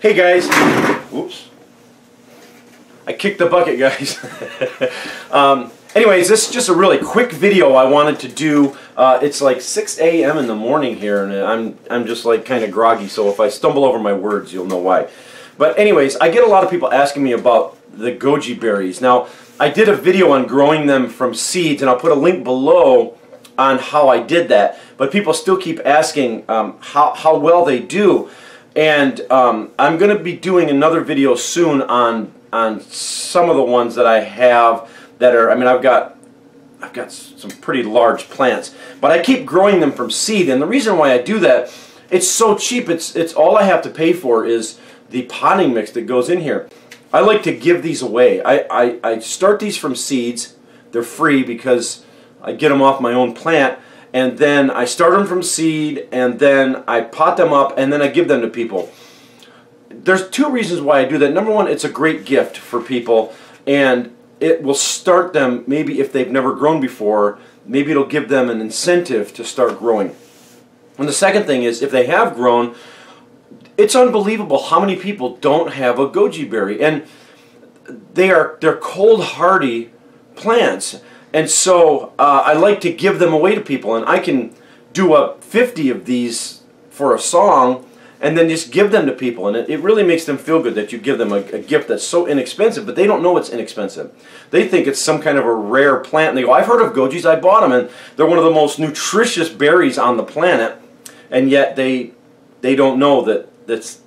Hey guys, oops, I kicked the bucket, guys. Anyways, this is just a really quick video I wanted to do. It's like 6 a.m. in the morning here, and I'm just like kind of groggy, so if I stumble over my words, you'll know why. But anyways, I get a lot of people asking me about the goji berries. Now, I did a video on growing them from seeds, and I'll put a link below on how I did that. But people still keep asking how well they do. And I'm going to be doing another video soon on some of the ones that I have that are, I mean, I've got some pretty large plants, but I keep growing them from seed. And the reason why I do that, it's so cheap. It's all I have to pay for is the potting mix that goes in here. I like to give these away. I start these from seeds. They're free because I get them off my own plant. And then I start them from seed, and then I pot them up, and then I give them to people. There's two reasons why I do that. Number one, it's a great gift for people, and it will start them, maybe if they've never grown before, maybe it'll give them an incentive to start growing. And the second thing is, if they have grown, it's unbelievable how many people don't have a goji berry. And they're cold hardy plants. And so I like to give them away to people, and I can do up 50 of these for a song and then just give them to people, and it really makes them feel good that you give them a gift that's so inexpensive, but they don't know it's inexpensive. They think it's some kind of a rare plant, and they go, I've heard of gojis, I bought them, and they're one of the most nutritious berries on the planet, and yet they don't know that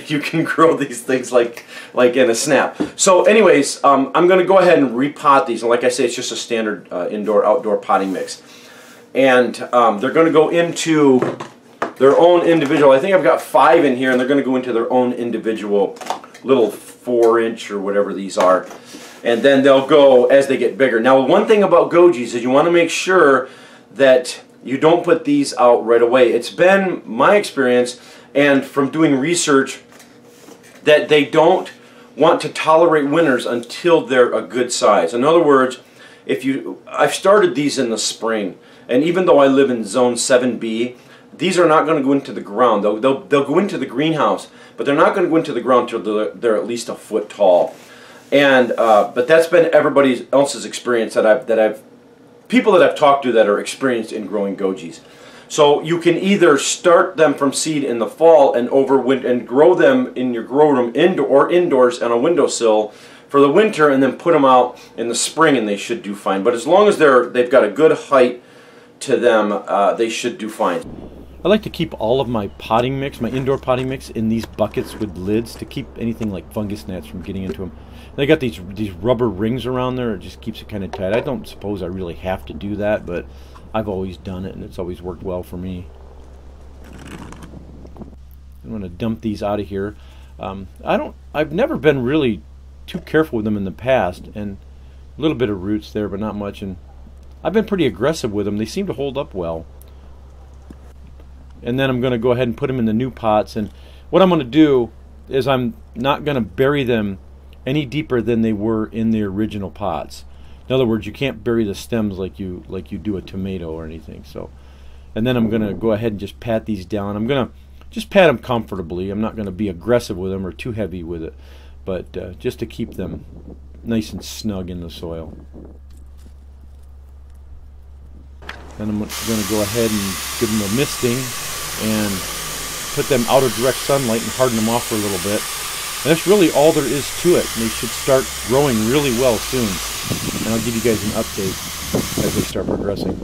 you can grow these things like in a snap. So anyways, I'm going to go ahead and repot these, and like I say, it's just a standard indoor-outdoor potting mix. And they're going to go into their own individual, I think I've got 5 in here, and they're going to go into their own individual little 4-inch or whatever these are. And then they'll go as they get bigger. Now, one thing about gojis is you want to make sure that you don't put these out right away. It's been my experience, and from doing research, that they don't want to tolerate winters until they're a good size. In other words, I've started these in the spring, and even though I live in zone 7B, these are not going to go into the ground. They'll go into the greenhouse, but they're not going to go into the ground until they're at least a foot tall. And but that's been everybody else's experience people that I've talked to that are experienced in growing gojis. So you can either start them from seed in the fall and grow them in your grow room or indoors on a windowsill for the winter, and then put them out in the spring, and they should do fine. But as long as they've got a good height to them, they should do fine. I like to keep all of my potting mix, my indoor potting mix, in these buckets with lids to keep anything like fungus gnats from getting into them. They got these rubber rings around there. It just keeps it kind of tight. I don't suppose I really have to do that, but I've always done it, and it's always worked well for me. I'm going to dump these out of here. I've never been really too careful with them in the past, and a little bit of roots there, but not much. And I've been pretty aggressive with them. They seem to hold up well. And then I'm going to go ahead and put them in the new pots. And what I'm going to do is I'm not going to bury them any deeper than they were in the original pots. In other words, you can't bury the stems like you do a tomato or anything. So, and then I'm going to go ahead and just pat these down. I'm going to just pat them comfortably. I'm not going to be aggressive with them or too heavy with it, but just to keep them nice and snug in the soil. Then I'm going to go ahead and give them a misting and put them out of direct sunlight and harden them off for a little bit. And that's really all there is to it. And they should start growing really well soon. And I'll give you guys an update as they start progressing.